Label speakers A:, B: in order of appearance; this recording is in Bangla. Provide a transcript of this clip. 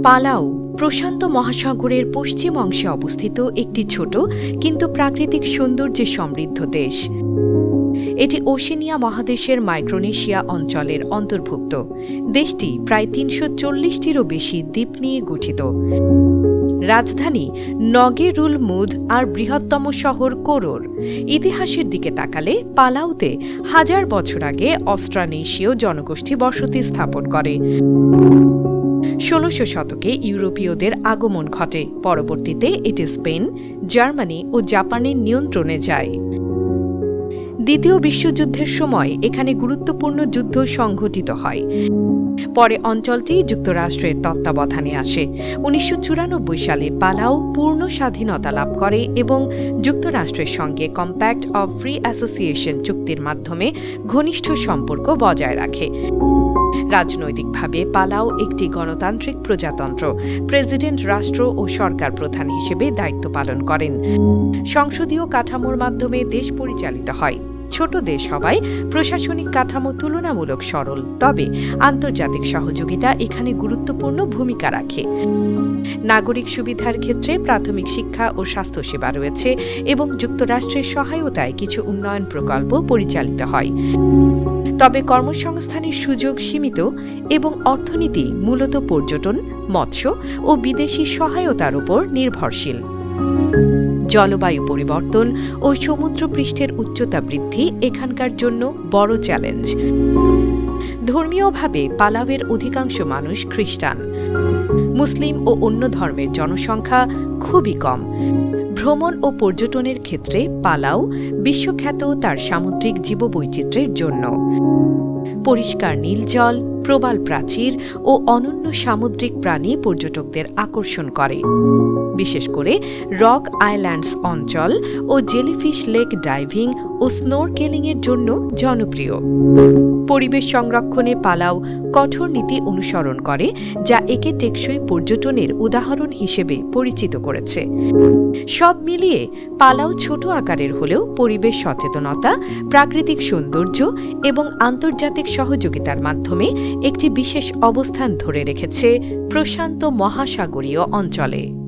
A: পালাউ প্রশান্ত মহাসাগরের পশ্চিম অংশে অবস্থিত একটি ছোট কিন্তু প্রাকৃতিক সৌন্দর্যে সমৃদ্ধ দেশ। এটি ওশেনিয়া মহাদেশের মাইক্রোনেশিয়া অঞ্চলের অন্তর্ভুক্ত। দেশটি প্রায় ৩৪০টিরও বেশি দ্বীপ নিয়ে গঠিত। রাজধানী নগেরুল মুদ আর বৃহত্তম শহর কোরোর। ইতিহাসের দিকে তাকালে পালাউতে হাজার বছর আগে অস্ট্রানেশীয় জনগোষ্ঠী বসতি স্থাপন করে। ১৬০০ শতকে ইউরোপীয়দের আগমন ঘটে। পরবর্তীতে এটি স্পেন, জার্মানি ও জাপানের নিয়ন্ত্রণে যায়। দ্বিতীয় বিশ্বযুদ্ধের সময় এখানে গুরুত্বপূর্ণ যুদ্ধ সংঘটিত হয়। পরে অঞ্চলটি যুক্তরাষ্ট্রের তত্ত্বাবধানে আসে। ১৯৯৪ সালে পালাউ পূর্ণ স্বাধীনতা লাভ করে এবং যুক্তরাষ্ট্রের সঙ্গে কম্প্যাক্ট অব ফ্রি অ্যাসোসিয়েশন চুক্তির মাধ্যমে ঘনিষ্ঠ সম্পর্ক বজায় রাখে। রাজনৈতিকভাবে পালাউ একটি গণতান্ত্রিক প্রজাতন্ত্র। প্রেসিডেন্ট রাষ্ট্র ও সরকার প্রধান হিসেবে দায়িত্ব পালন করেন। সংসদীয় কাঠামোর মাধ্যমে দেশ পরিচালিত হয়। ছোট দেশ হওয়ায় প্রশাসনিক কাঠামো তুলনামূলক সরল, তবে আন্তর্জাতিক সহযোগিতা এখানে গুরুত্বপূর্ণ ভূমিকা রাখে। নাগরিক সুবিধার ক্ষেত্রে প্রাথমিক শিক্ষা ও স্বাস্থ্যসেবা রয়েছে এবং যুক্তরাষ্ট্রের সহায়তায় কিছু উন্নয়ন প্রকল্প পরিচালিত হয়। তবে কর্মসংস্থানের সুযোগ সীমিত এবং অর্থনীতি মূলত পর্যটন, মৎস্য ও বিদেশি সহায়তার উপর নির্ভরশীল। জলবায়ু পরিবর্তন ও সমুদ্রপৃষ্ঠের উচ্চতা বৃদ্ধি এখানকার জন্য বড় চ্যালেঞ্জ। ধর্মীয়ভাবে পালাউয়ের অধিকাংশ মানুষ খ্রিস্টান। মুসলিম ও অন্য ধর্মের জনসংখ্যা খুবই কম। ভ্রমণ ও পর্যটনের ক্ষেত্রে পালাউ বিশ্বখ্যাত তার সামুদ্রিক জীববৈচিত্র্যের জন্য। পরিষ্কার নীল জল, প্রবাল প্রাচীর ও অনন্য সামুদ্রিক প্রাণী পর্যটকদের আকর্ষণ করে। বিশেষ করে রক আইল্যান্ডস অঞ্চল ও জেলিফিশ লেক ডাইভিং ও স্নোরকেলিংয়ের জন্য জনপ্রিয়। পরিবেশ সংরক্ষণে পালাউ কঠোর নীতি অনুসরণ করে, যা একে টেকসই পর্যটনের উদাহরণ হিসেবে পরিচিত করেছে। সব মিলিয়ে পালাউ ছোট আকারের হলেও পরিবেশ সচেতনতা, প্রাকৃতিক সৌন্দর্য এবং আন্তর্জাতিক সহযোগিতার মাধ্যমে একটি বিশেষ অবস্থান ধরে রেখেছে প্রশান্ত মহাসাগরীয় অঞ্চলে।